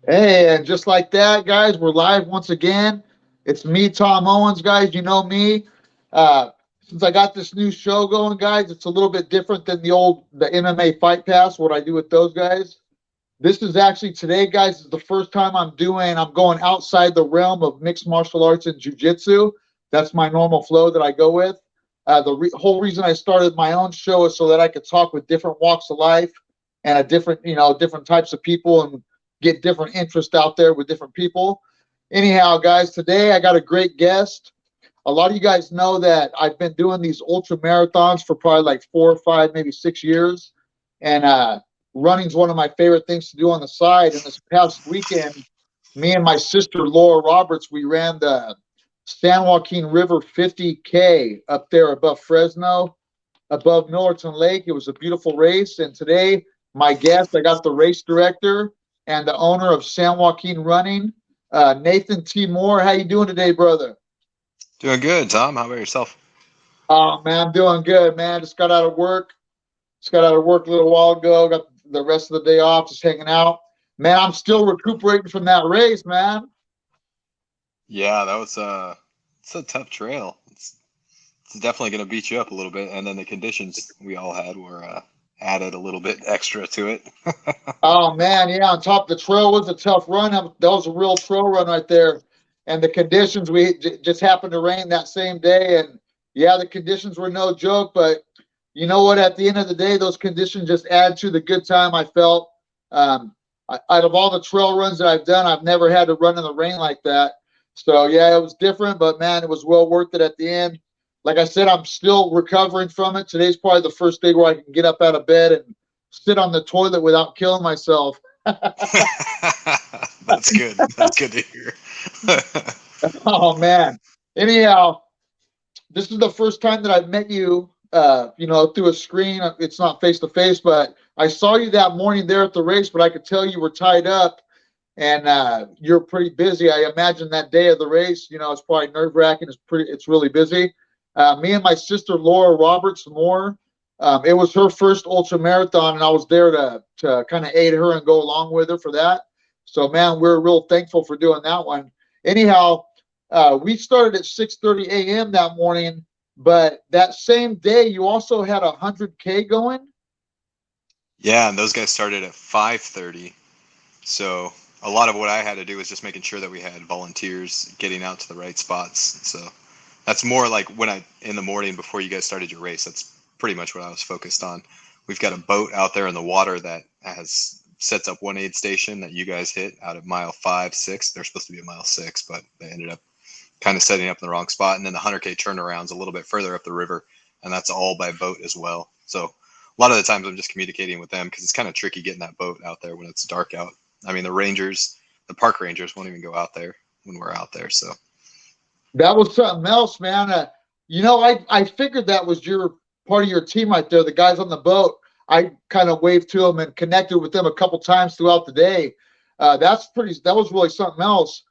Hey, and just like that, guys, we're live once again. It's me, Tom Owens, guys. You know me. Uh, since I got this new show going, guys, it's a little bit different than the MMA Fight Pass. What I do with those guys. This is actually today, guys. Is the first time I'm going outside the realm of mixed martial arts and jujitsu. That's my normal flow that I go with. Whole reason I started my own show is so that I could talk with different walks of life and different types of people and get different interest out there with different people. Anyhow, guys, today I got a great guest. A lot of you guys know that I've been doing these ultra marathons for probably like 4 or 5, maybe 6 years, and running's one of my favorite things to do on the side. And this past weekend, me and my sister Laura Roberts, we ran the San Joaquin River 50K up there above Fresno, above Millerton Lake. It was a beautiful race. And today, my guest, I got the race director and the owner of San Joaquin Running, Nathan T. Moore. How you doing today, brother? Doing good, Tom. How about yourself? Oh man, I'm doing good, man. Just got out of work. Just got out of work a little while ago. Got the rest of the day off, just hanging out. Man, I'm still recuperating from that race, man. Yeah, that was it's a tough trail. It's definitely going to beat you up a little bit, and then the conditions we all had were added a little bit extra to it. Oh man, yeah. On top, the trail was a tough run. That was a real trail run right there. And the conditions just happened to rain that same day, and yeah, the conditions were no joke. But you know what? At the end of the day, those conditions just add to the good time I felt. Out of all the trail runs that I've done, I've never had to run in the rain like that. So yeah, it was different, but man, it was well worth it at the end. Like I said, I'm still recovering from it. Today's probably the first day where I can get up out of bed and sit on the toilet without killing myself. That's good. That's good to hear. Oh man. Anyhow, this is the first time that I've met you. Through a screen. It's not face to face, but I saw you that morning there at the race. But I could tell you were tied up and you're pretty busy. I imagine that day of the race, it's probably nerve wracking. It's really busy. Me and my sister Laura Roberts Moore. It was her first ultra marathon, and I was there to kind of aid her and go along with her for that. So, man, we're real thankful for doing that one. Anyhow, we started at 6:30 a.m. that morning, but that same day you also had 100K going. Yeah, and those guys started at 5:30. So a lot of what I had to do was just making sure that we had volunteers getting out to the right spots. So that's more like when I in the morning before you guys started your race. That's pretty much what I was focused on. We've got a boat out there in the water that has sets up one aid station that you guys hit out at mile 5, 6. They're supposed to be at mile 6, but they ended up kind of setting up in the wrong spot. And then the 100K turnaround's a little bit further up the river, and that's all by boat as well. So a lot of the times I'm just communicating with them because it's kind of tricky getting that boat out there when it's dark out. I mean, the park rangers won't even go out there when we're out there. So That was something else, man. I figured that was your part of your team right there. The guys on the boat. I kind of waved to them and connected with them a couple times throughout the day. That was really something else.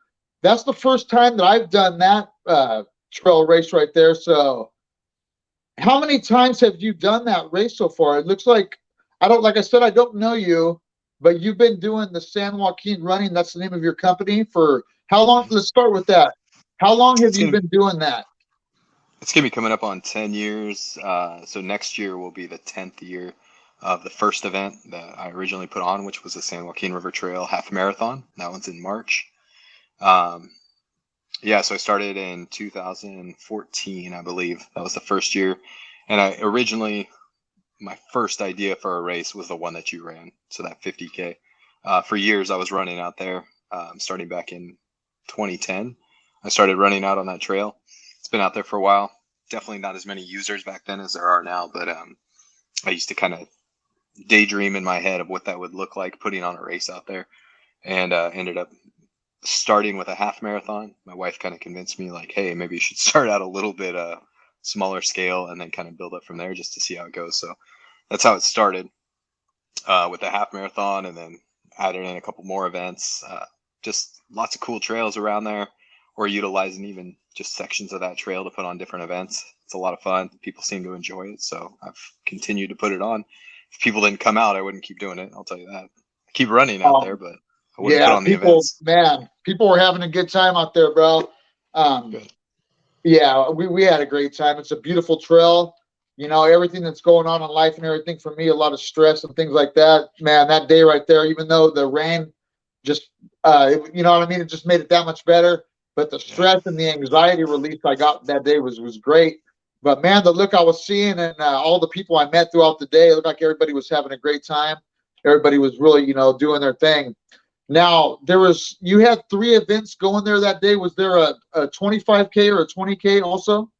That's the first time that I've done that trail race right there. So, how many times have you done that race so far? It looks like like I said, I don't know you, but you've been doing the San Joaquin Running. That's the name of your company for how long? Let's start with that. How long have it's you gonna been doing that? it's gonna be coming up on 10 years. So next year will be the 10th year of the first event that I originally put on, which was the San Joaquin River Trail Half Marathon. That one's in March. Um, yeah, so I started in 2014, I believe. That was the first year. And my first idea for a race was the one that you ran. So that 50K. For years, I was running out there, starting back in 2010. I started running out on that trail. It's been out there for a while. Definitely not as many users back then as there are now, but I used to kind of daydream in my head of what that would look like putting on a race out there, and ended up starting with a half marathon. My wife kind of convinced me, like, hey, maybe you should start out a little bit smaller scale and then kind of build up from there just to see how it goes. So that's how it started with the half marathon, and then added in a couple more events. Just lots of cool trails around there, or utilizing even just sections of that trail to put on different events. It's a lot of fun. People seem to enjoy it, so I've continued to put it on. If people didn't come out, I wouldn't keep doing it. I'll tell you that. I keep running out there, Um, but I I wouldn't put on the events. People were having a good time out there, bro. Good. Yeah, we had a great time. It's a beautiful trail. You know, everything that's going on in life and everything for me, a lot of stress and things like that. Man, that day right there, even though the rain just, you know what I mean? It just made it that much better. But the Yeah. stress and the anxiety release I got that day was great. But man, the look I was seeing and all the people I met throughout the day, it looked like everybody was having a great time. Everybody was really, you know, doing their thing. Now you had 3 events going there that day. Was there a 25K or a 20K also?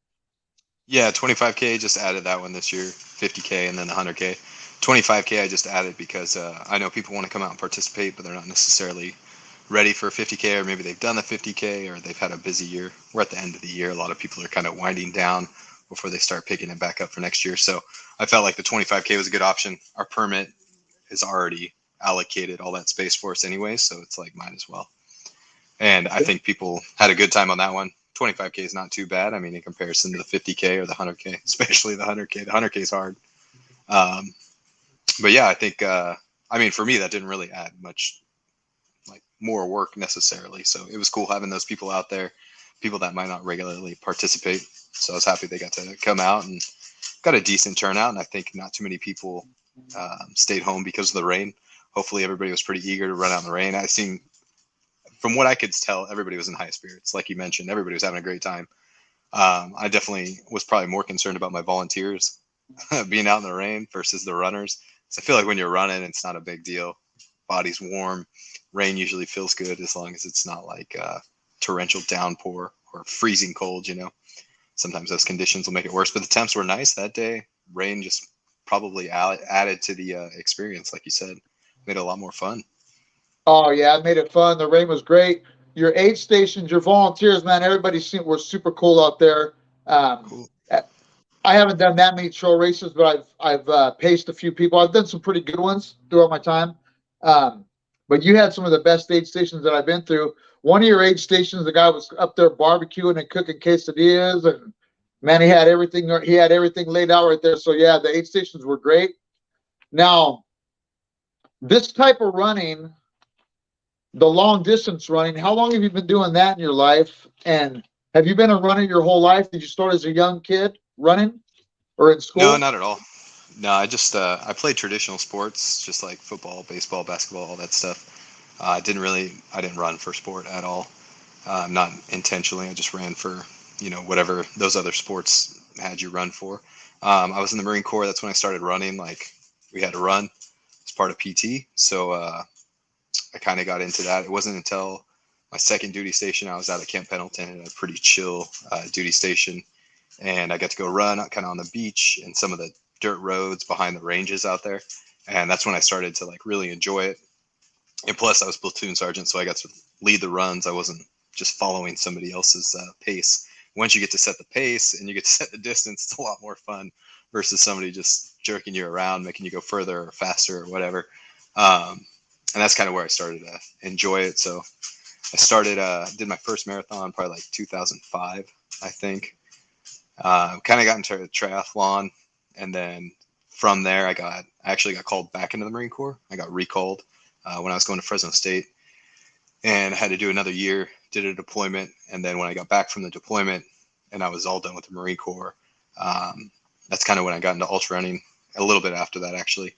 Yeah, 25K, just added that one this year, 50K, and then 100K. 25K I just added because I know people want to come out and participate, but they're not necessarily ready for 50K, or maybe they've done the 50K or they've had a busy year. We're at the end of the year. A lot of people are kind of winding down before they start picking it back up for next year. So I felt like the 25K was a good option. Our permit is already allocated all that space for us anyway, so it's like might as well. And I think people had a good time on that one. 25K is not too bad. I mean, in comparison to the 50K or the 100K, especially the 100K. The 100K is hard. But yeah, I think, I mean, for me, that didn't really add much, like more work necessarily. So it was cool having those people out there, people that might not regularly participate. So I was happy they got to come out and got a decent turnout. And I think not too many people stayed home because of the rain. Hopefully everybody was pretty eager to run out in the rain. I seen, from what I could tell, everybody was in high spirits. Like you mentioned, everybody was having a great time. I definitely was probably more concerned about my volunteers being out in the rain versus the runners. So I feel like when you're running, it's not a big deal. Body's warm. Rain usually feels good as long as it's not like torrential downpour or freezing cold, you know. Sometimes those conditions will make it worse, but the temps were nice that day. Rain just probably added to the experience, like you said, made it a lot more fun. Oh yeah, it made it fun. The rain was great. Your aid stations, your volunteers, man, everybody seemed were super cool out there. Um, Cool. I haven't done that many trail races, but I've paced a few people. I've done some pretty good ones throughout my time. Um, but you had some of the best aid stations that I've been through. One of your aid stations, the guy was up there barbecuing and cooking quesadillas, and man, he had everything. He had everything laid out right there. So yeah, the aid stations were great. Now, this type of running, the long distance running, how long have you been doing that in your life? And have you been a runner your whole life? Did you start as a young kid running or in No, school? not at all. No, I just I played traditional sports, just like football, baseball, basketball, all that stuff. I didn't run for sport at all. Not intentionally. I just ran for, you know, whatever those other sports had you run for. I was in the Marine Corps. That's when I started running. Like we had to run as part of PT. So I kind of got into that. It wasn't until my second duty station, I was out at Camp Pendleton at a pretty chill duty station, and I got to go run kind of on the beach and some of the dirt roads behind the ranges out there. And that's when I started to like really enjoy it. And plus, I was platoon sergeant, so I got to lead the runs. I wasn't just following somebody else's pace. Once you get to set the pace and you get to set the distance, it's a lot more fun versus somebody just jerking you around, making you go further or faster or whatever. And that's kind of where I started to enjoy it. So I started, did my first marathon probably like 2005, I think. Kind of got into triathlon, and then from there, I actually got called back into the Marine Corps. I got recalled when I was going to Fresno State, and I had to do another year. Did a deployment, and then when I got back from the deployment, and I was all done with the Marine Corps, that's kind of when I got into ultra running. A little bit after that, actually.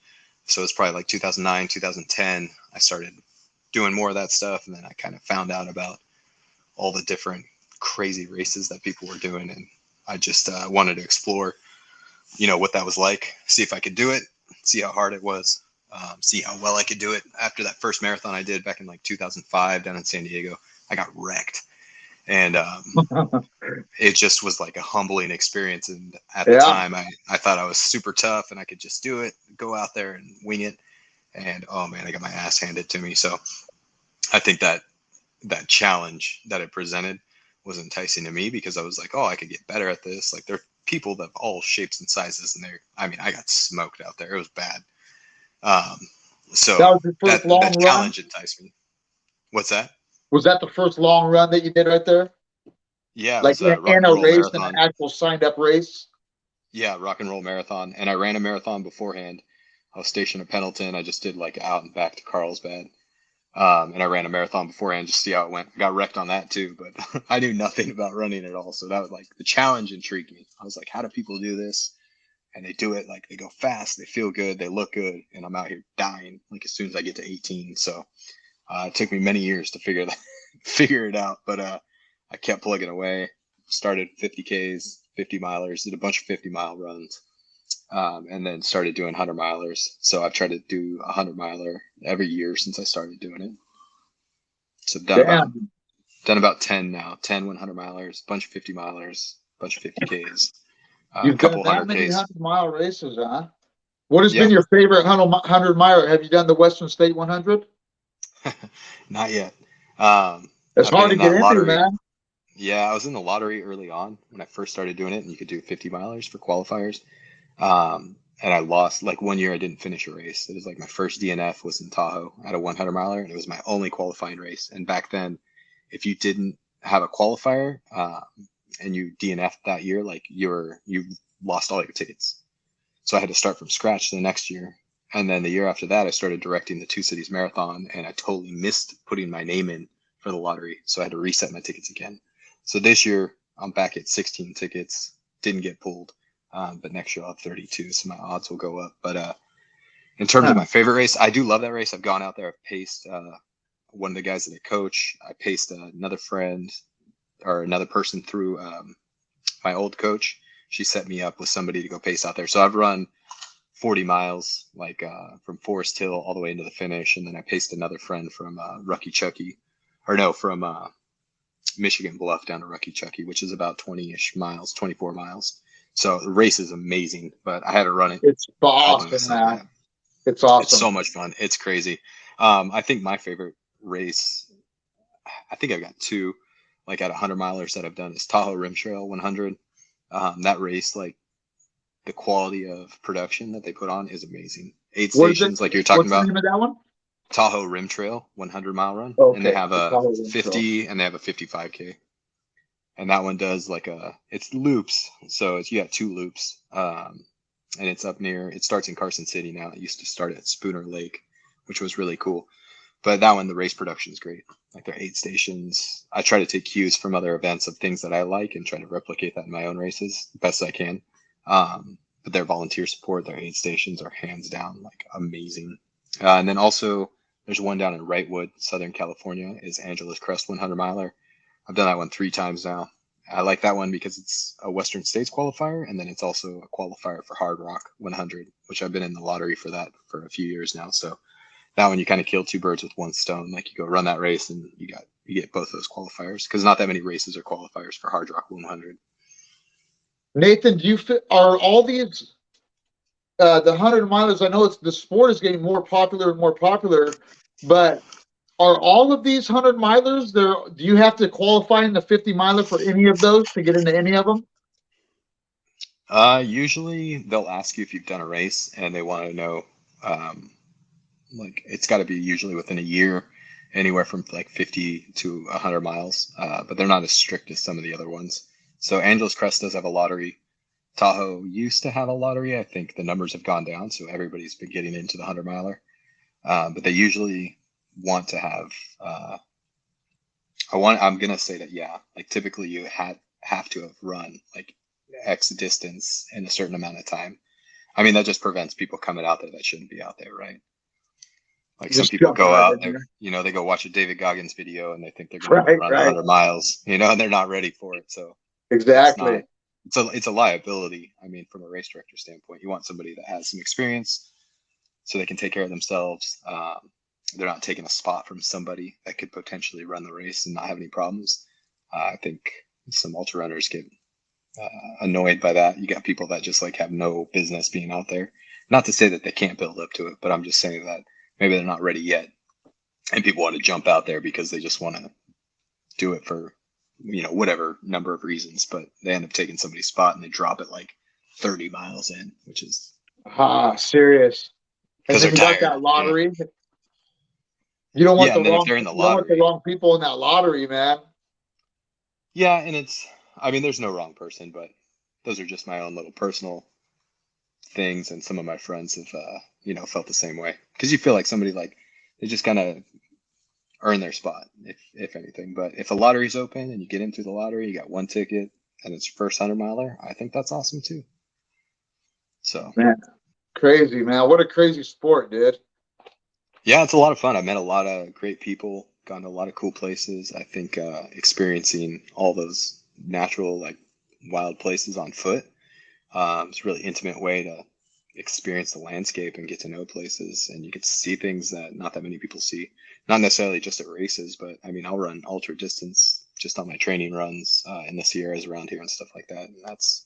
So it's probably like 2009, 2010. I started doing more of that stuff, and then I kind of found out about all the different crazy races that people were doing, and I just wanted to explore, you know, what that was like, see if I could do it, see how hard it was, see how well I could do it. After that first marathon I did back in like 2005 down in San Diego, I got wrecked, and it just was like a humbling experience. And at the Yeah. time, I thought I was super tough and I could just do it, go out there and wing it. And oh man, I got my ass handed to me. So I think that challenge that it presented was enticing to me because I was like, oh, I could get better at this. Like there are people of all shapes and sizes, and I mean, I got smoked out there. It was bad. Um, That so was your first that long run? challenge enticed me. What's that? Was that the first long run that you did right there? Yeah, it Like was a rock in and a roll race, an marathon. actual signed up race? Yeah, rock and roll marathon. And I ran a marathon beforehand. I was stationed at Pendleton. I just did like out and back to Carlsbad. And I ran a marathon beforehand just to see how it went. I got wrecked on that too, but I knew nothing about running at all. So that was like the challenge intrigued me. I was like, how do people do this? And they do it like they go fast, they feel good, they look good, and I'm out here dying like as soon as I get to 18. So it took me many years to figure it out, but I kept plugging away. Started 50Ks, 50 milers, did a bunch of 50-mile runs, and then started doing 100-milers. So I've tried to do a 100-miler every year since I started doing it. So I've done about 10 now, 10 100-milers, a bunch of 50-milers, a bunch of 50Ks, a You've done couple that many 100Ks. 100-mile races, huh? What has Yeah, been your favorite 100-miler? Have you done the Western State 100? not yet. It's I've been hard to in get that into, lottery. man. Yeah, I was in the lottery early on when I first started doing it, and you could do 50-milers for qualifiers. And I lost, like one year I didn't finish a race. It was like my first DNF was in Tahoe at a 100-miler, and it was my only qualifying race. And back then, if you didn't have a qualifier and you DNF'd that year, like you lost all your tickets. So I had to start from scratch the next year. And then the year after that, I started directing the Two Cities Marathon, and I totally missed putting my name in for the lottery. So I had to reset my tickets again. So this year, I'm back at 16 tickets, didn't get pulled. But next year I'll have 32, so my odds will go up. But in terms of my favorite race, I do love that race. I've gone out there, I've paced one of the guys that I coach. I paced another friend or another person through my old coach. She set me up with somebody to go pace out there. So I've run 40 miles, like from Forest Hill all the way into the finish. And then I paced another friend from from Michigan Bluff down to Rucky Chucky, which is about 20-ish miles, 24 miles. So the race is amazing, but I had to run it It's all by awesome, myself. Yeah. man. It's It's awesome. so much fun. It's crazy. I think my favorite race, I think I've got two, like at 100-milers that I've done is Tahoe Rim Trail 100. That race, like the quality of production that they put on is amazing. Eight What is it? stations, like you're talking What's the about. name of that one? Tahoe Rim Trail 100-mile run, and they Okay. have The a Tahoe Rim Trail. 50 and they have a 55K. And that one does it's loops. So you got two loops. And it's up near, it starts in Carson City now. It used to start at Spooner Lake, which was really cool. But that one, the race production is great. Like there are 8 stations. I try to take cues from other events of things that I like and try to replicate that in my own races the best I can. But their volunteer support, their 8 stations are hands down like amazing. And then also there's one down in Wrightwood, Southern California, is Angeles Crest 100-miler. I've done that one 3 times now. I like that one because it's a Western States qualifier, and then it's also a qualifier for Hard Rock 100, which I've been in the lottery for that for a few years now. So that one you kind of kill 2 birds with 1 stone. Like you go run that race, and you get both those qualifiers because not that many races are qualifiers for Hard Rock 100. Nathan, are all these the 100-milers? I know the sport is getting more popular and more popular, but are all of these 100-milers there? Do you have to qualify in the 50-miler for any of those to get into any of them? Usually they'll ask you if you've done a race, and they want to know, like it's got to be usually within a year, anywhere from like 50 to 100 miles. But they're not as strict as some of the other ones. So Angeles Crest does have a lottery. Tahoe used to have a lottery. I think the numbers have gone down, so everybody's been getting into the 100-miler. But they usually want to have. I'm gonna say that like typically you have to have run like X distance in a certain amount of time. I mean that just prevents people coming out there that shouldn't be out there, right? Like some Just people jump go right out in there, there. they go watch a David Goggins video and they think they're gonna go Right, run right. 100 miles, and they're not ready for it. So it's Exactly. not. It's a liability. I mean, from a race director standpoint, you want somebody that has some experience so they can take care of themselves. They're not taking a spot from somebody that could potentially run the race and not have any problems. I think some ultra runners get annoyed by that. You got people that just like have no business being out there. Not to say that they can't build up to it, but I'm just saying that maybe they're not ready yet, and people want to jump out there because they just want to do it for whatever number of reasons, but they end up taking somebody's spot and they drop it like 30 miles in, which is Serious. And because they're then you got tired. that lottery. You don't want Yeah, the and then if wrong they're in the you don't want the lottery, wrong people in that lottery, man. yeah, and I mean, there's no wrong person, but those are just my own little personal things, and some of my friends have felt the same way because you feel like somebody like they just kind of earn their spot, if anything. But if the lottery's open and you get in through the lottery, you got one ticket and it's your first 100 miler, I think that's awesome too. So Man, crazy, man. What a crazy sport, dude. yeah, it's a lot of fun. I've met a lot of great people, gone to a lot of cool places. I think experiencing all those natural, like wild places on foot, it's a really intimate way to experience the landscape and get to know places. And you get to see things that not that many people see. Not necessarily just at races, but I mean, I'll run ultra distance just on my training runs in the Sierras around here and stuff like that. And that's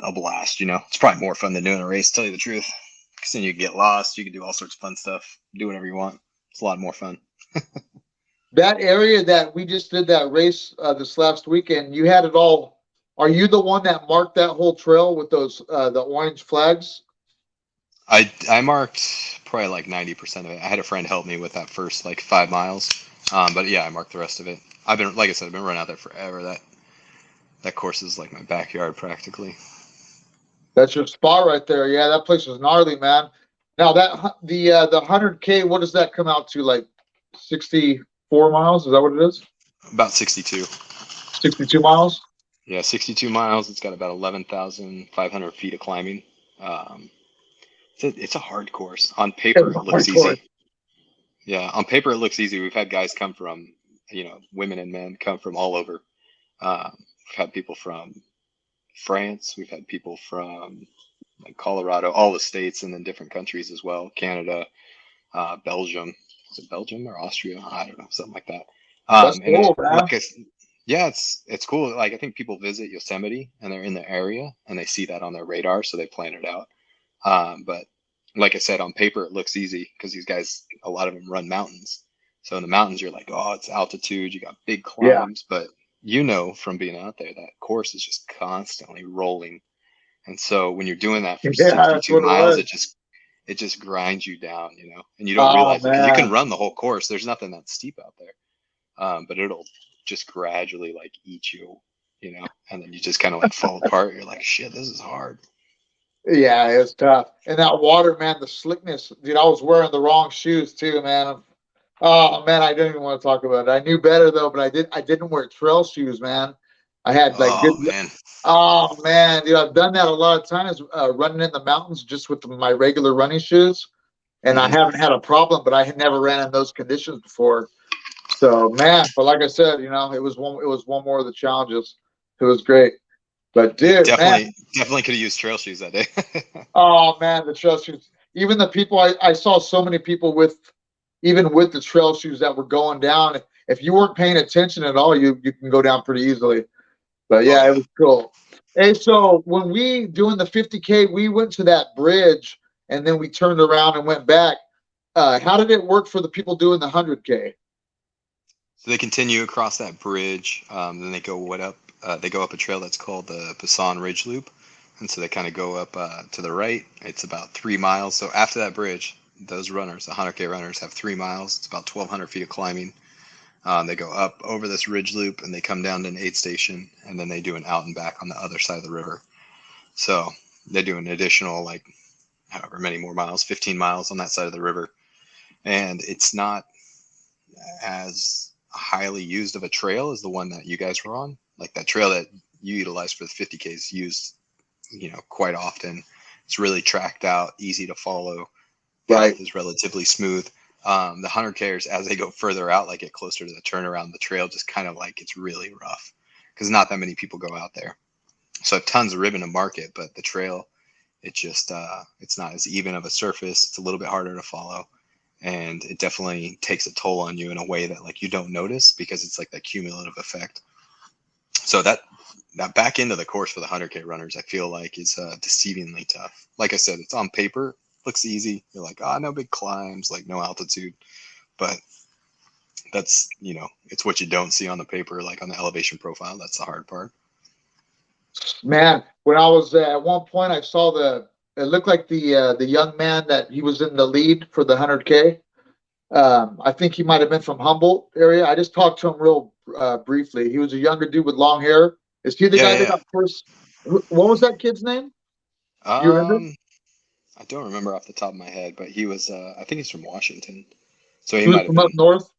a blast, you know. It's probably more fun than doing a race, to tell you the truth. Because then you can get lost, you can do all sorts of fun stuff, do whatever you want. It's a lot more fun. That area that we just did that race this last weekend, you had it all. Are you the one that marked that whole trail with those the orange flags? I marked probably like 90% of it. I had a friend help me with that first like 5 miles. But yeah, I marked the rest of it. I've been, like I said, I've been running out there forever. That course is like my backyard practically. That's your spot right there. Yeah, that place was gnarly, man. Now the 100K, what does that come out to? Like 64 miles? Is that what it is? About 62. 62 miles? Yeah, 62 miles. It's got about 11,500 feet of climbing. Um, it's a hard course. On paper, It's a it looks hard course. easy. Yeah, on paper, it looks easy. We've had guys come from, women and men come from all over. We've had people from France. We've had people from like Colorado, all the states, and then different countries as well. Canada, Belgium. Is it Belgium or Austria? I don't know, something like that. That's And cool, man. yeah, it's cool. Like I think people visit Yosemite and they're in the area and they see that on their radar, so they plan it out. But like I said, on paper it looks easy because these guys, a lot of them run mountains. So in the mountains, you're like, oh, it's altitude. You got big Yeah. climbs, but you know from being out there that course is just constantly rolling. And so when you're doing that for Yeah, that's 62 what it miles, was. it just grinds you down, and you don't Oh realize it because you can man. run the whole course. There's nothing that steep out there, but it'll just gradually like eat you, and then you just kind of like fall apart. You're like, shit, this is hard. Yeah, it's tough. And that water, man, the slickness, dude, I was wearing the wrong shoes too, man. Oh man, I didn't even want to talk about it. I knew better though, but I didn't wear trail shoes, man. I had like good. Oh man. Oh man, dude, I've done that a lot of times, running in the mountains just with my regular running shoes, and I Mhm. haven't had a problem. But I had never ran in those conditions before. So man, but like I said, it was one more of the challenges. It was great, but dude, man, Definitely could have used trail shoes that day. oh man, the trail shoes. Even the people I saw so many people with, even with the trail shoes that were going down. If you weren't paying attention at all, you can go down pretty easily. But Oh yeah, it yeah. was cool. Hey, so when we doing the 50K, we went to that bridge and then we turned around and went back. How did it work for the people doing the 100K? So they continue across that bridge. Then they go what up? They go up a trail that's called the Passan Ridge Loop, and so they kind of go up to the right. It's about 3 miles. So after that bridge, those runners, the 100K runners, have 3 miles. It's about 1,200 feet of climbing. They go up over this ridge loop and they come down to an aid station, and then they do an out and back on the other side of the river. So they do an additional like however many more miles, 15 miles on that side of the river, and it's not as highly used of a trail as the one that you guys were on. Like that trail that you utilized for the 50K is used, quite often. It's really tracked out, easy to follow. Right. Path is relatively smooth. The 100Kers, as they go further out, like get closer to the turnaround, the trail just kind of like it's really rough because not that many people go out there. So tons of ribbon to market, but the trail, it just it's not as even of a surface. It's a little bit harder to follow, and it definitely takes a toll on you in a way that like you don't notice because it's like that cumulative effect. So that back end of the course for the 100K runners, I feel like is deceivingly tough. Like I said, it's on paper, looks easy. You're like, oh, no big climbs, like no altitude, but that's it's what you don't see on the paper, like on the elevation profile. That's the hard part. Man, when I was at one point, I saw it looked like the young man that he was in the lead for the 100K. I think he might have been from Humboldt area. I just talked to him real briefly. He was a younger dude with long hair. Is he the Yeah, guy that yeah, got first? What was that kid's name? Do you yeah. remember? I don't remember off the top of my head, but he was I think he's from Washington. So he He was might have from up been, north.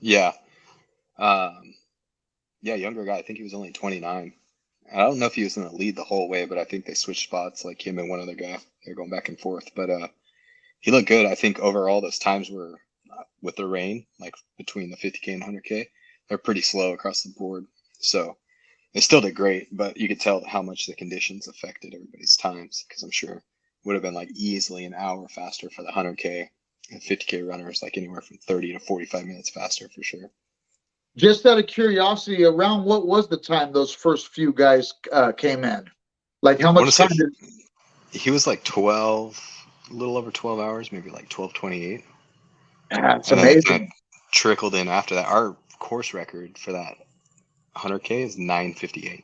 yeah. Um, yeah, younger guy. I think he was only 29. I don't know if he was in the lead the whole way, but I think they switched spots, like him and one other guy. They're going back and forth. But he looked good. I think overall those times were, with the rain, like between the 50K and 100K, they're pretty slow across the board. So they still did great, but you could tell how much the conditions affected everybody's times, because I'm sure it would have been like easily an hour faster for the 100K and 50K runners, like anywhere from 30 to 45 minutes faster for sure. Just out of curiosity, around what was the time those first few guys came in? Like how I want much to say time did? he was like 12, a little over 12 hours, maybe like 12:28. That's And then it kind of amazing. trickled in after that. Our course record for that 100K is 9:58,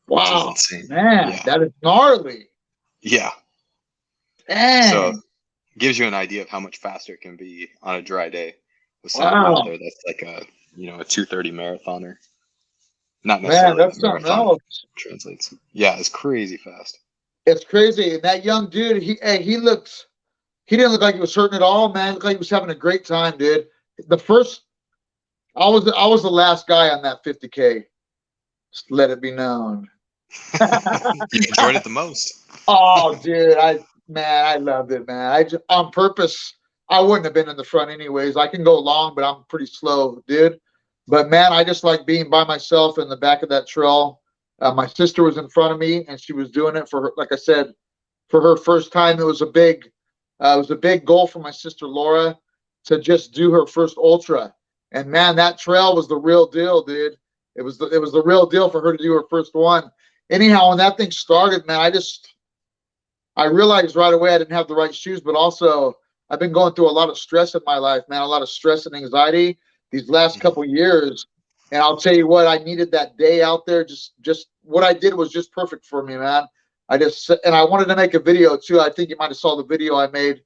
which is Wow, insane. man, Yeah. that is gnarly. Yeah. So Dang. gives you an idea of how much faster it can be on a dry day with some Wow, weather that's like a 2:30 marathoner. Not man, necessarily the that's something marathon else. translates. Yeah, it's crazy fast. It's crazy. And that young dude, he didn't look like he was hurting at all, man. He looked like he was having a great time, dude. The first, I was the last guy on that 50K. Just let it be known. You enjoyed it the most. Oh, dude, I loved it, man. I just on purpose. I wouldn't have been in the front anyways. I can go long, but I'm pretty slow, dude. But man, I just like being by myself in the back of that trail. My sister was in front of me, and she was doing it for her. Like I said, for her first time, it was a big goal for my sister Laura to just do her first ultra. And man, that trail was the real deal, dude. It was the real deal for her to do her first one. Anyhow, when that thing started, man, I realized right away I didn't have the right shoes, but also I've been going through a lot of stress in my life, man, a lot of stress and anxiety these last Mhm. couple of years. And I'll tell you what, I needed that day out there. Just what I did was just perfect for me, man. And I wanted to make a video too. I think you might have saw the video I made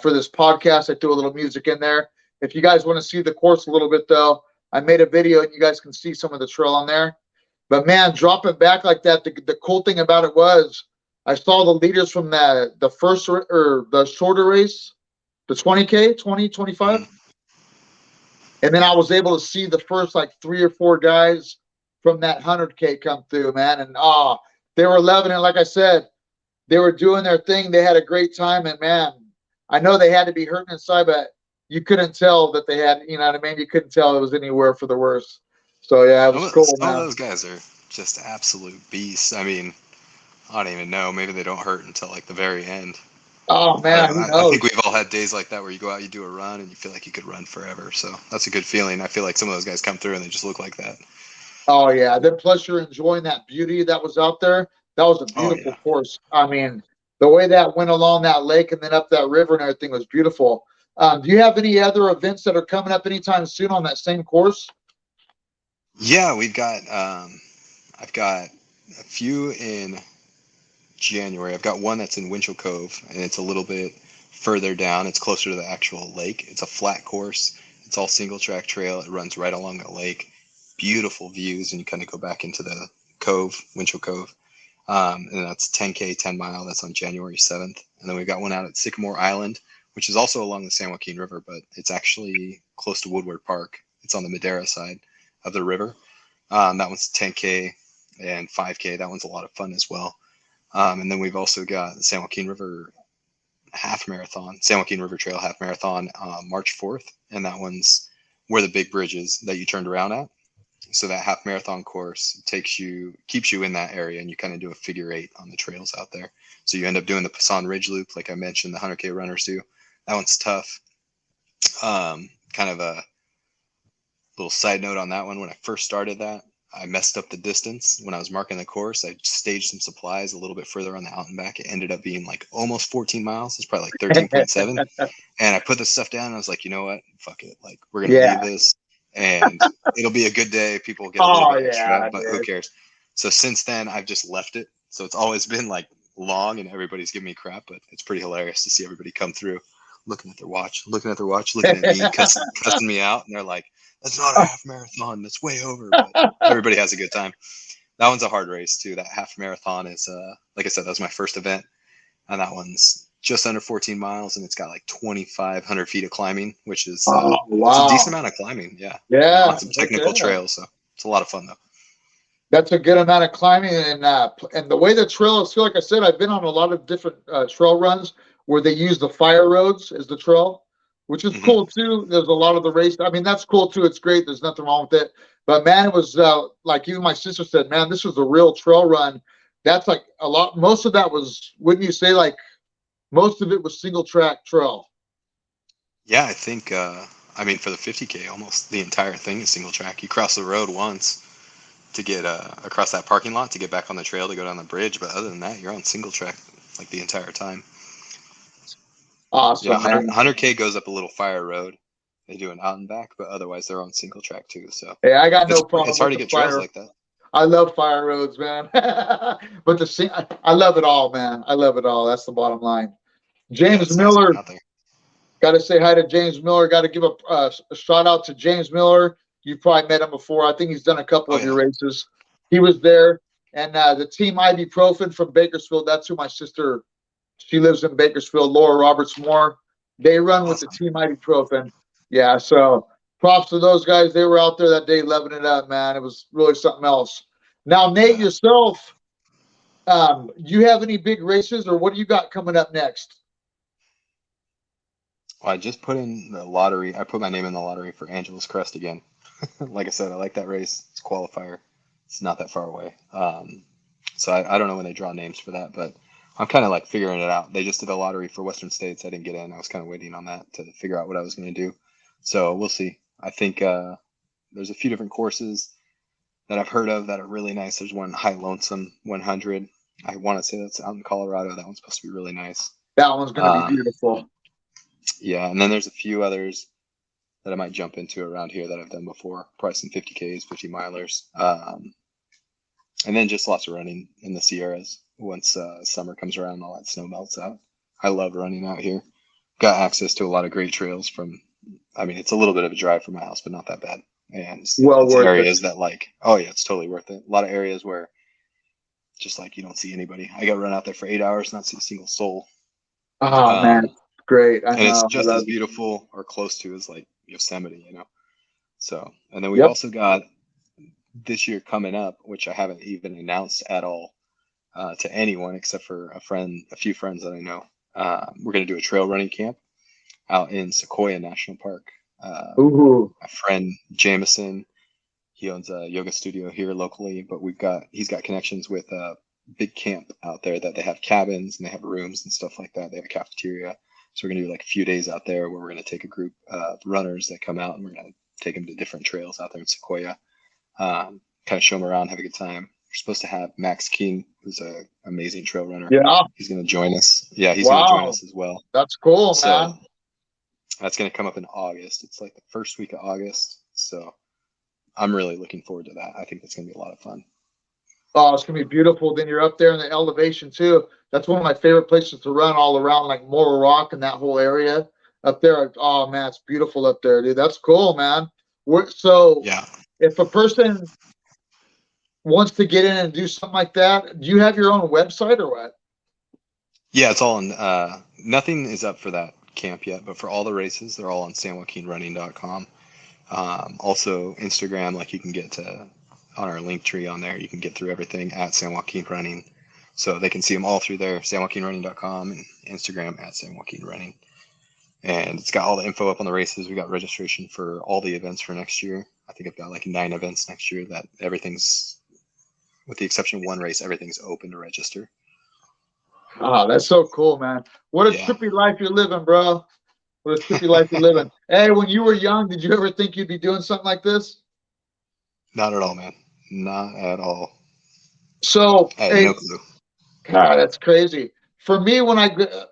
for this podcast. I threw a little music in there. If you guys want to see the course a little bit, though, I made a video and you guys can see some of the trail on there. But man, dropping back like that, the cool thing about it was I saw the leaders from the first or the shorter race, the 20K, 20, 25. Mhm. And then I was able to see the first like three or four guys from that 100K come through, man. And they were loving it. Like I said, they were doing their thing. They had a great time. And man, I know they had to be hurting inside, but you couldn't tell that they had, you know what I mean? You couldn't tell it was anywhere for the worse. So yeah, it was cool, Some of man. those guys are just absolute beasts. I mean, I don't even know. Maybe they don't hurt until like the very end. Oh I don't man, know. who I think knows? we've all had days like that where you go out, you do a run, and you feel like you could run forever. So that's a good feeling. I feel like some of those guys come through and they just look like that. Oh yeah. Then plus you're enjoying that beauty that was out there. That was a Oh beautiful yeah. course. I mean, the way that went along that lake and then up that river and everything was beautiful. Do you have any other events that are coming up anytime soon on that same course? Yeah, we've got. I've got a few in January. I've got one that's in Winchell Cove, and it's a little bit further down. It's closer to the actual lake. It's a flat course. It's all single track trail. It runs right along the lake. Beautiful views, and you kind of go back into the cove, Winchell Cove. And that's 10K, 10 mile. That's on January 7th. And then we've got one out at Sycamore Island, which is also along the San Joaquin River, but it's actually close to Woodward Park. It's on the Madera side of the river. That one's 10K and 5K. That one's a lot of fun as well. And then we've also got the San Joaquin River half marathon, San Joaquin River Trail half marathon, March 4th. And that one's where the big bridge is that you turned around at. So that half marathon course keeps you in that area, and you kind of do a figure eight on the trails out there. So you end up doing the Passan Ridge Loop, like I mentioned, the 100K runners do. That one's tough. Kind of a little side note on that one. When I first started that, I messed up the distance when I was marking the course. I staged some supplies a little bit further on the out and back. It ended up being like almost 14 miles. It's probably like 13.7. And I put this stuff down and I was like, you know what? Fuck it. Like, we're going to leave Yeah. this and it'll be a good day. People will get a little Oh bit extra yeah, out, but who dude. cares? So since then, I've just left it. So it's always been like long and everybody's giving me crap, but it's pretty hilarious to see everybody come through looking at their watch, looking at me, cussing me out. And they're like, that's not a half marathon. That's way over. But everybody has a good time. That one's a hard race too. That half marathon is, like I said, that was my first event. And that one's just under 14 miles, and it's got like 2,500 feet of climbing, which is Oh, it's a wow. decent amount of climbing. Yeah. Yeah. On some technical trails, so it's a lot of fun though. That's a good amount of climbing, and the way the trail is. Like I said, I've been on a lot of different trail runs where they use the fire roads as the trail, which is cool too. There's a lot of the race. I mean, that's cool too. It's great. There's nothing wrong with it. But man, it was like even my sister said, man, this was a real trail run. That's like a lot. Most of that was, wouldn't you say, like most of it was single track trail? Yeah, I think. I mean, for the 50K, almost the entire thing is single track. You cross the road once to get across that parking lot to get back on the trail to go down the bridge, but other than that, you're on single track like the entire time. Awesome, Yeah, man. 100K goes up a little fire road. They do an out and back, but otherwise they're on single track too. So Hey, I got no problem it's with hard to the get trails fire. like that. I love fire roads, man. But I love it all, man. I love it all. That's the bottom line. Yeah, James it's nice Miller, getting out there. got to say hi to James Miller. Got to give a shout out to James Miller. You've probably met him before. I think he's done a couple Oh of your yeah. races. He was there. And the team Ibuprofen from Bakersfield, that's who my sister, she lives in Bakersfield, Laura Roberts Moore. They run with the Awesome. team Ibuprofen. Yeah, so props to those guys. They were out there that day loving it up, man. It was really something else. Now, Nate, Yeah. yourself, you have any big races, or what do you got coming up next? Well, I just put in the lottery. I put my name in the lottery for Angeles Crest again. Like I said, I like that race. It's a qualifier. It's not that far away. So I don't know when they draw names for that, but I'm kind of like figuring it out. They just did a lottery for Western States. I didn't get in. I was kind of waiting on that to figure out what I was going to do. So we'll see. I think there's a few different courses that I've heard of that are really nice. There's one High Lonesome 100. I want to say that's out in Colorado. That one's supposed to be really nice. That one's going to be beautiful. Yeah, and then there's a few others that I might jump into around here that I've done before. Probably some 50Ks, 50 milers. And then just lots of running in the Sierras once summer comes around and all that snow melts out. I love running out here. Got access to a lot of great trails I mean, it's a little bit of a drive from my house, but not that bad. And it's areas that oh yeah, it's totally worth it. A lot of areas where just like you don't see anybody. I got run out there for 8 hours, not see a single soul. Oh, man, great. I and know. it's just as beautiful or close to as like Yosemite, So, and then we Yep. also got this year coming up, which I haven't even announced at all to anyone except for a few friends that I know. We're going to do a trail running camp out in Sequoia National Park. Ooh. My friend Jameson, he owns a yoga studio here locally, but he's got connections with a big camp out there that they have cabins and they have rooms and stuff like that. They have a cafeteria. So we're going to do like a few days out there where we're going to take a group of runners that come out and we're going to take them to different trails out there in Sequoia. Kind of show them around, have a good time. We're supposed to have Max King, who's an amazing trail runner. Yeah. He's going to join us. Yeah, he's going to join us as well. That's cool, man. That's going to come up in August. It's like the first week of August. So I'm really looking forward to that. I think that's going to be a lot of fun. Oh, it's going to be beautiful. Then you're up there in the elevation too. That's one of my favorite places to run all around, like Morro Rock and that whole area up there. Oh, man, it's beautiful up there, dude. That's cool, man. Yeah. If a person wants to get in and do something like that, do you have your own website or what? Yeah, it's all on. Nothing is up for that camp yet, but for all the races, they're all on SanJoaquinRunning.com. Also, Instagram, like you can get to on our link tree on there, you can get through everything at San Joaquin Running. So they can see them all through there, SanJoaquinRunning.com and Instagram at San Joaquin Running. And it's got all the info up on the races. We got registration for all the events for next year. I think I've got like 9 events next year that everything's, with the exception of one race, everything's open to register. Oh, that's so cool, man. What a trippy life you're living, bro. What a trippy life you're living. Hey, when you were young, did you ever think you'd be doing something like this? Not at all, man. Not at all. So, I had no clue. God, that's crazy. For me, when I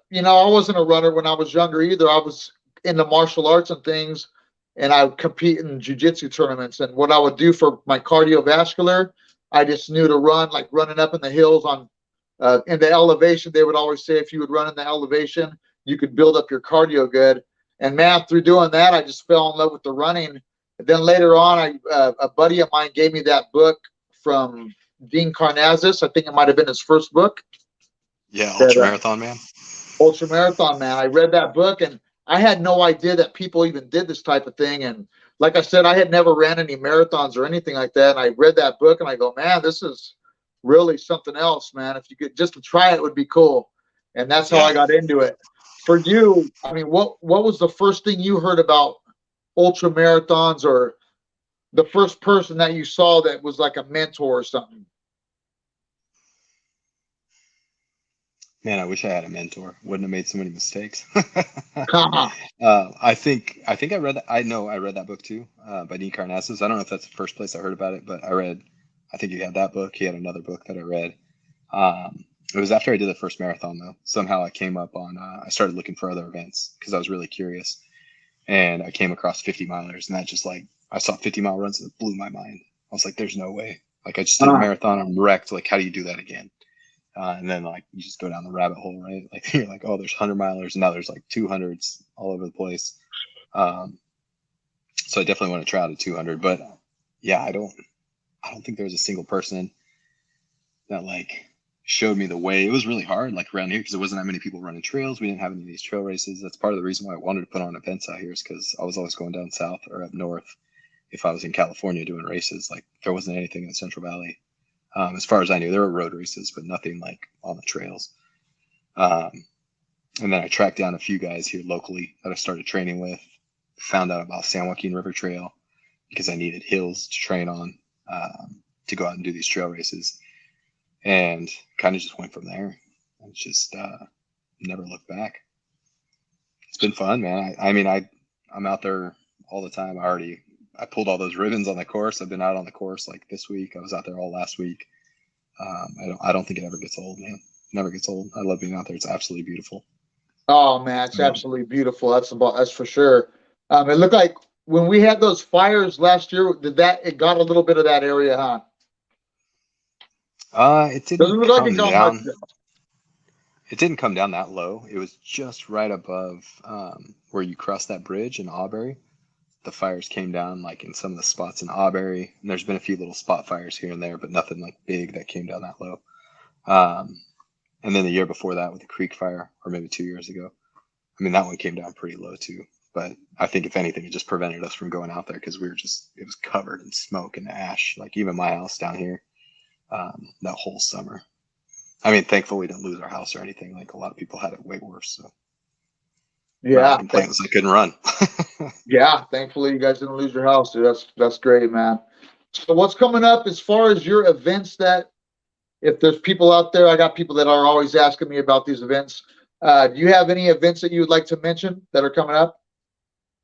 wasn't a runner when I was younger either. I was into martial arts and things, and I would compete in jiu-jitsu tournaments. And what I would do for my cardiovascular, I just knew to run, like running up in the hills in the elevation. They would always say if you would run in the elevation, you could build up your cardio good. And man, through doing that, I just fell in love with the running. And then later on, a buddy of mine gave me that book from Dean Karnazes. I think it might have been his first book. Yeah, Ultra Marathon Man. Ultra Marathon, man. I read that book and I had no idea that people even did this type of thing. And like I said, I had never ran any marathons or anything like that. And I read that book and I go, man, this is really something else, man. If you could just to try it would be cool. And that's how Yeah. I got into it. For you, I mean, what was the first thing you heard about ultra marathons, or the first person that you saw that was like a mentor or something? Man, I wish I had a mentor. Wouldn't have made so many mistakes. Haha. I think I read that. I know I read that book too, by Dean Karnazes. I don't know if that's the first place I heard about it, but I read. I think he had that book. He had another book that I read. It was after I did the first marathon though. Somehow I came up on. I started looking for other events because I was really curious, and I came across 50 milers, and that just like I saw 50-mile runs and it blew my mind. I was like, "There's no way." Like I just did a marathon. I'm wrecked. Like how do you do that again? And then like you just go down the rabbit hole, right? Like you're like, oh, there's 100 milers, and now there's like 200s all over the place. Um, so I definitely want to try out a 200, but yeah, I don't think there was a single person that like showed me the way. It was really hard, like around here, because there wasn't that many people running trails. We didn't have any of these trail races. That's part of the reason why I wanted to put on events out here, is because I was always going down south or up north. If I was in California doing races, like there wasn't anything in the Central Valley. As far as I knew, there were road races, but nothing like on the trails. Um, and then I tracked down a few guys here locally that I started training with. Found out about San Joaquin River Trail because I needed hills to train on, to go out and do these trail races, and kind of just went from there. And just never looked back. It's been fun, man. I mean, I'm out there all the time. I pulled all those ribbons on the course. I've been out on the course like this week. I was out there all last week. I don't think it ever gets old, man. Never gets old. I love being out there. It's absolutely beautiful. Oh man, it's absolutely beautiful. That's for sure. It looked like when we had those fires last year, it got a little bit of that area, huh? It Doesn't didn't look like it come got much. down. It didn't come down that low. It was just right above where you cross that bridge in Auberry. The fires came down like in some of the spots in Auberry, and there's been a few little spot fires here and there, but nothing like big that came down that low. Um, and then the year before that with the Creek Fire, or maybe 2 years ago, I mean that one came down pretty low too. But I think if anything, it just prevented us from going out there because it was covered in smoke and ash. Like even my house down here, that whole summer. I mean, thankfully we didn't lose our house or anything. Like a lot of people had it way worse. So my only Yeah, complaint was I couldn't run. yeah. Thankfully, you guys didn't lose your house, dude. That's great, man. So, what's coming up as far as your events? That if there's people out there, I got people that are always asking me about these events. Do you have any events that you would like to mention that are coming up?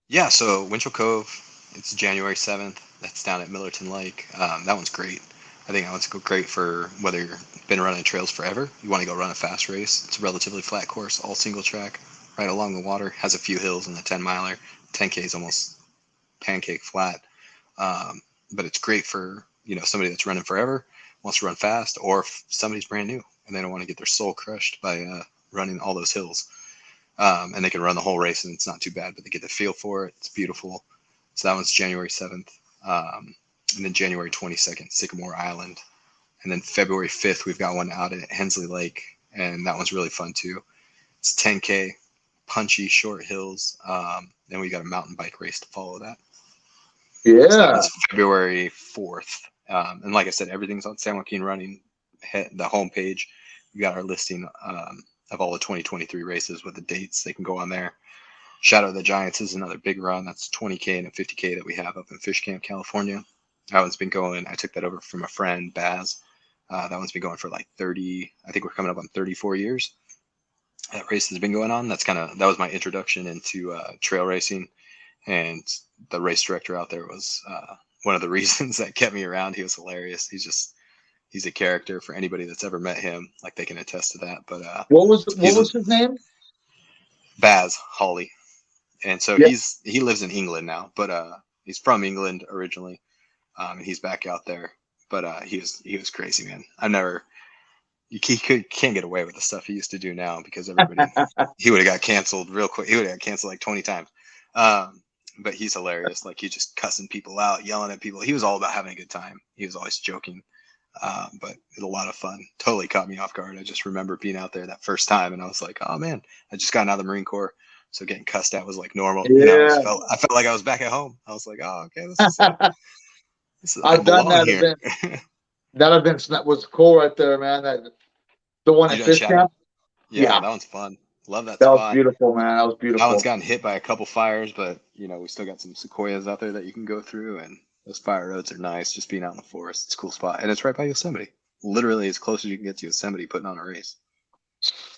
Yeah, so Winchell Cove, it's January 7th. That's down at Millerton Lake. That one's great. I think that one's great for whether you've been running trails forever, you want to go run a fast race. It's a relatively flat course, all single track, right along the water. Has a few hills in the 10 miler. 10K is almost pancake flat. Um, but it's great for somebody that's running forever, wants to run fast, or if somebody's brand new and they don't want to get their soul crushed by running all those hills. And they can run the whole race and it's not too bad, but they get the feel for it. It's beautiful. So that one's January 7th. And then January 22nd, Sycamore Island. And then February 5th, we've got one out at Hensley Lake, and that one's really fun too. It's 10K, punchy, short hills. Then we got a mountain bike race to follow that. So that Yeah, one's February 4th. And like I said, everything's on San Joaquin Running, the homepage. We got our listing of all the 2023 races with the dates. They can go on there. Shadow of the Giants is another big run. That's 20K and a 50K that we have up in Fish Camp, California. That one's been going. I took that over from a friend, Baz. That one's been going for like 30. I think we're coming up on 34 years. That race has been going on. That was my introduction into trail racing, and the race director out there was one of the reasons that kept me around. He was hilarious. He's a character. For anybody that's ever met him, like they can attest to that. But what he's was his name? Baz Holly. And so Yeah. he lives in England now, but he's from England originally, and he's back out there. But he was crazy, man. Can't get away with the stuff he used to do now because he would have got canceled real quick. He would have got canceled like 20 times. But he's hilarious. Like he's just cussing people out, yelling at people. He was all about having a good time. He was always joking. But it's a lot of fun. Totally caught me off guard. I just remember being out there that first time, and I was like, "Oh man, I just got out of the Marine Corps, so getting cussed at was like normal." You know, Yeah. I felt like I was back at home. I was like, "Oh, okay, this is I I've done belong that here." event. That event that was cool right there, man. The one You at done Fish Shadow? Camp. Yeah, Yeah, that one's fun. Love that that was spot. beautiful, man. That was That one's beautiful. gotten hit by a couple fires, but you know, we still got some sequoias out there that you can go through, and those fire roads are nice. Just being out in the forest, it's a cool spot, and it's right by Yosemite. Literally as close as you can get to Yosemite, putting on a race.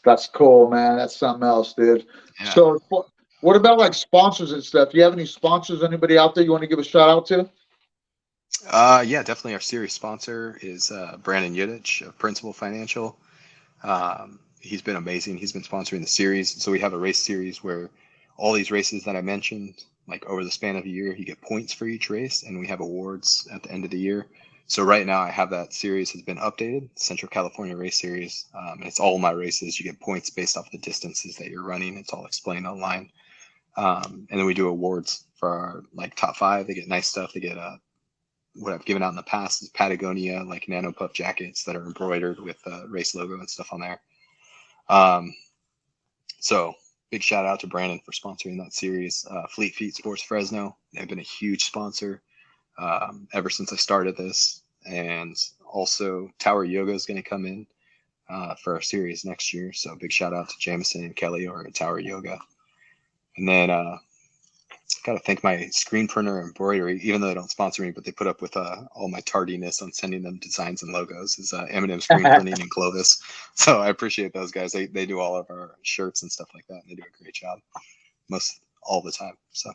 That's cool, man. That's something else, dude. Yeah. So, what about like sponsors and stuff? Do you have any sponsors? Anybody out there you want to give a shout out to? Yeah, definitely. Our series sponsor is Brandon Yudich of Principal Financial. He's been amazing. He's been sponsoring the series. So we have a race series where all these races that I mentioned, like over the span of a year, you get points for each race, and we have awards at the end of the year. So right now, I have that series has been updated, Central California Race Series, and it's all my races. You get points based off the distances that you're running. It's all explained online, and then we do awards for our like top five. They get nice stuff. They get what I've given out in the past is Patagonia like nano puff jackets that are embroidered with race logo and stuff on there. Um, so big shout out to Brandon for sponsoring that series. Fleet Feet Sports Fresno, they've been a huge sponsor ever since I started this. And also Tower Yoga is going to come in for our series next year. So big shout out to Jameson and Kelly over at Tower Yoga. And then got to thank my screen printer and embroidery, even though they don't sponsor me, but they put up with all my tardiness on sending them designs and logos. Is M&M Screen Printing in Clovis. So I appreciate those guys. They do all of our shirts and stuff like that, and they do a great job most all the time. So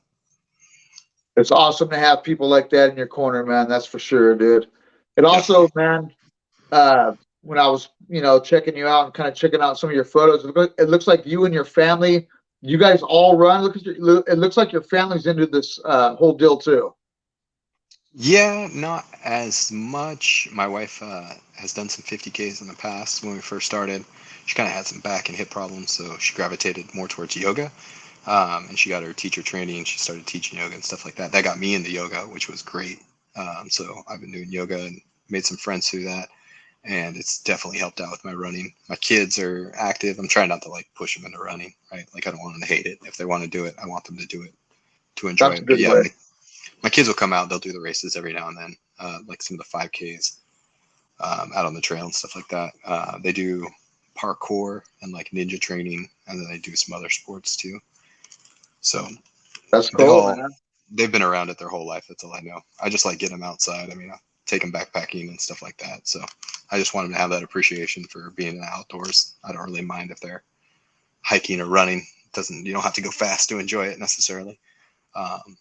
It's awesome to have people like that in your corner, man. That's for sure, dude. And also, definitely. man, when I was, checking you out and kind of checking out some of your photos, it looks like you and your family, you guys all run. It looks like your family's into this whole deal too. Yeah, not as much. My wife has done some 50Ks in the past when we first started. She kind of had some back and hip problems, so she gravitated more towards yoga. And she got her teacher training. She started teaching yoga and stuff like that. That got me into yoga, which was great. So I've been doing yoga and made some friends through that. And it's definitely helped out with my running. My kids are active. I'm trying not to like push them into running, right? Like I don't want them to hate it. If they want to do it, I want them to do it to enjoy That's a it. But good yeah, way. my kids will come out. They'll do the races every now and then, like some of the 5Ks out on the trail and stuff like that. They do parkour and like ninja training, and then they do some other sports too. So That's they cool, all man. they've been around it their whole life. That's all I know. I just like getting them outside. I mean, I take them backpacking and stuff like that. So I just want them to have that appreciation for being in the outdoors. I don't really mind if they're hiking or running. You don't have to go fast to enjoy it necessarily. Um,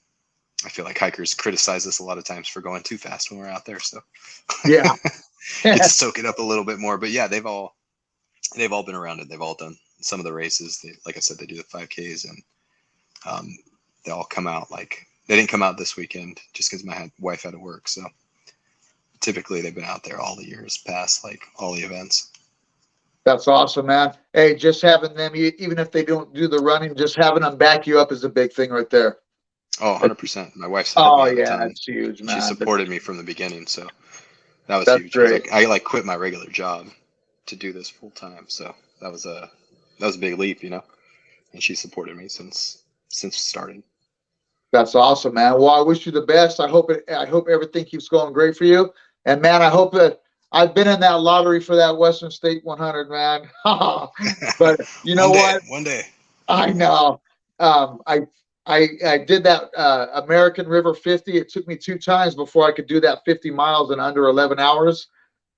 I feel like hikers criticize us a lot of times for going too fast when we're out there. So Yeah. get to soak it up a little bit more. But yeah, they've all been around it. They've all done some of the races. Like I said, they do the 5Ks, and um, they all come out. Like they didn't come out this weekend just because my wife had to work. So typically they've been out there all the years past, like all the events. That's awesome, man. Hey, just having them, even if they don't do the running, just having them back you up is a big thing right there. Oh, It- 100%. My wife's helped oh me out a yeah, ton. it's huge, She man. supported me from the beginning. So that was That's huge because great. I like quit my regular job to do this full time. So that was a big leap, and she supported me since starting. That's awesome, man. Well, I wish you the best. I hope everything keeps going great for you. And man, I hope that I've been in that lottery for that Western State 100, man. But you know One day, what? one day. I know. Um, I I did that American River 50. It took me two times before I could do that 50 miles in under 11 hours.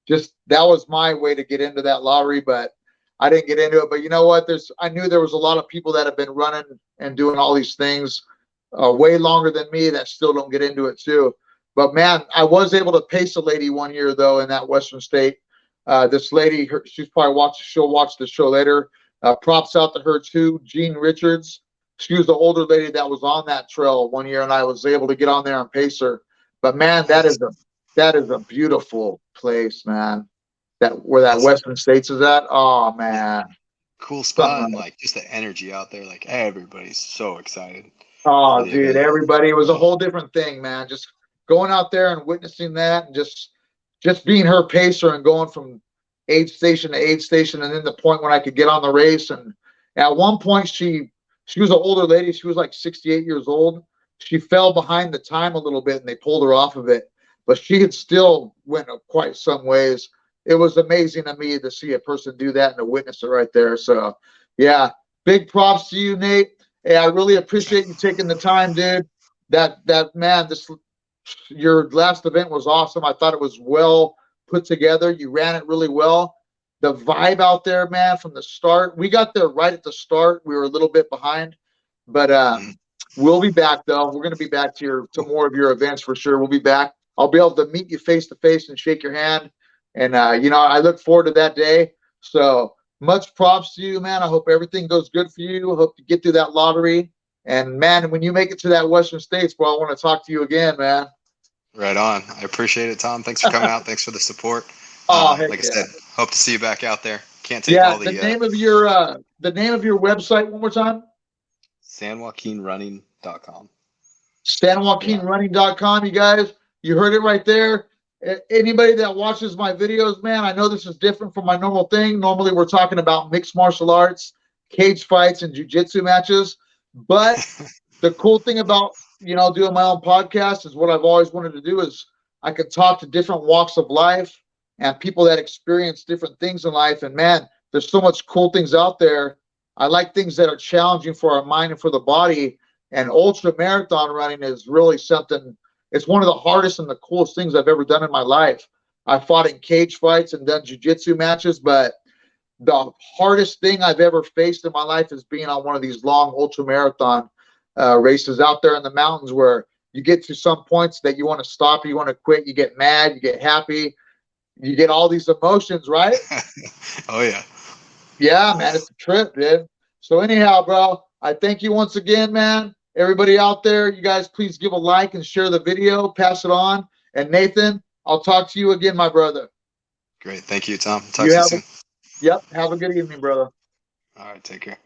Just that was my way to get into that lottery, but I didn't get into it. But you know what? I knew there was a lot of people that have been running and doing all these things way longer than me that still don't get into it too. But man, I was able to pace a lady one year though in that Western State. This lady, she's probably she'll watch the show later. Props out to her too, Jean Richards. She was the older lady that was on that trail one year, and I was able to get on there and pace her. But man, Nice. that is a beautiful place, man. That where that That's Western States is at. Oh yeah, man, cool spot, and something. like just the energy out there. Like everybody's so excited for Oh, the dude, event. everybody, it was a Oh, whole different thing, man. Just going out there and witnessing that and just just being her pacer and going from aid station to aid station, and then the point when I could get on the race. And at one point, she was an older lady. She was like 68 years old. She fell behind the time a little bit, and they pulled her off of it. But she had still went quite some ways. It was amazing to me to see a person do that and to witness it right there. So, yeah, big props to you, Nate. Hey, I really appreciate you taking the time, dude. That man, your last event was awesome. I thought it was well put together. You ran it really well. The vibe out there, man, from the start. We got there right at the start. We were a little bit behind, but we'll be back though. We're going to be back to more of your events for sure. We'll be back. I'll be able to meet you face to face and shake your hand. And I look forward to that day. So much props to you, man. I hope everything goes good for you. I hope you get through that lottery. And man, when you make it to that Western States, bro, I want to talk to you again, man. Right on. I appreciate it, Tom. Thanks for coming out. Thanks for the support. Oh, heck Like I yeah. said, hope to see you back out there. Can't take Yeah, all the the name of your website one more time. SanJoaquinRunning.com. SanJoaquinRunning.com, you guys. You heard it right there. Anybody that watches my videos, man, I know this is different from my normal thing. Normally, we're talking about mixed martial arts, cage fights, and jiu-jitsu matches. But the cool thing about doing my own podcast is what I've always wanted to do is I could talk to different walks of life and people that experience different things in life. And man, there's so much cool things out there. I like things that are challenging for our mind and for the body. And ultra marathon running is really something. It's one of the hardest and the coolest things I've ever done in my life. I fought in cage fights and done jiu-jitsu matches, but the hardest thing I've ever faced in my life is being on one of these long ultra marathon races out there in the mountains where you get to some points that you want to stop, you want to quit, you get mad, you get happy, you get all these emotions, right? Oh, yeah. Yeah, man, it's a trip, dude. So anyhow, bro, I thank you once again, man. Everybody out there, you guys please give a like and share the video, pass it on. And Nathan, I'll talk to you again, my brother. Great. Thank you, Tom. Talk You to you have soon. Yep, have a good evening, brother. All right. Take care.